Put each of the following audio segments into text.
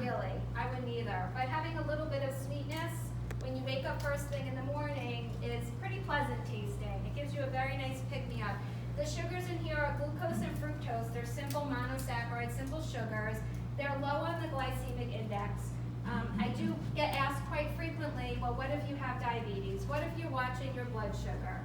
really. I wouldn't either. But having a little bit of sweetness when you wake up first thing in the morning is pretty pleasant tasting. It gives you a very nice pick-me-up. The sugars in here are glucose and fructose. They're simple monosaccharides, simple sugars. They're low on the glycemic index. I do get asked quite frequently, well, what if you have diabetes? What if you're watching your blood sugar?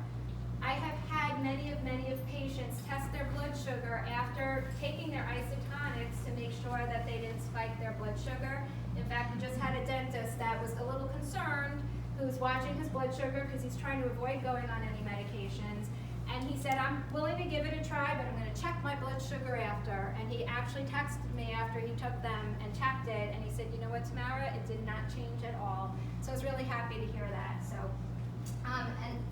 I have had many of patients test their blood sugar after taking their Isotonix to make sure that they didn't spike their blood sugar. In fact, we just had a dentist that was a little concerned who's watching his blood sugar because he's trying to avoid going on any medications. And he said, I'm willing to give it a try, but I'm going to check my blood sugar after. And he actually texted me after he took them and checked it, and he said, you know what, Tamara, it did not change at all. So I was really happy to hear that.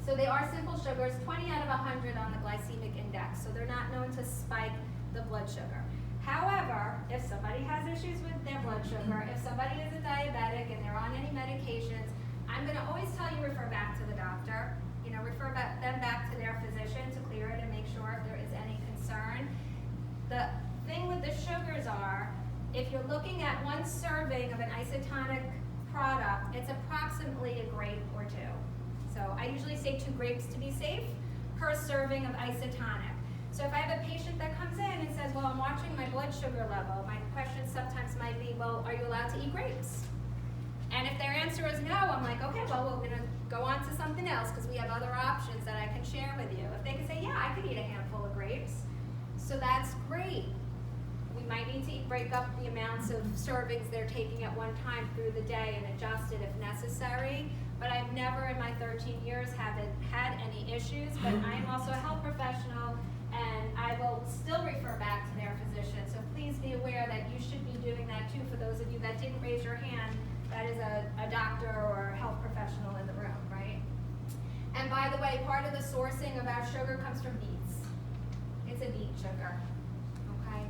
So they are simple sugars, 20 out of 100 on the glycemic index, so they're not known to spike the blood sugar. However, if somebody has issues with their blood sugar, if somebody is a diabetic and they're on any medications, I'm going to always tell you refer back to the doctor. Refer them back to their physician to clear it and make sure if there is any concern. The thing with the sugars are, if you're looking at one serving of an isotonic product, it's approximately a grape or two. So I usually say 2 grapes to be safe per serving of isotonic. So if I have a patient that comes in and says, well, I'm watching my blood sugar level, my question sometimes might be, well, are you allowed to eat grapes? And if their answer is no, I'm like, okay, well, we're going to go on to something else because we have other options that I can share with you. If they can say, yeah, I could eat a handful of grapes, so that's great. We might need to break up the amounts of servings they're taking at one time through the day and adjust it if necessary. But I've never in my 13 years had any issues, but I am also a health professional and I will still refer back to their physician. So please be aware that you should be doing that too. For those of you that didn't raise your hand, that is a doctor or a health professional in the room, right? And by the way, part of the sourcing of our sugar comes from beets. It's a beet sugar, okay?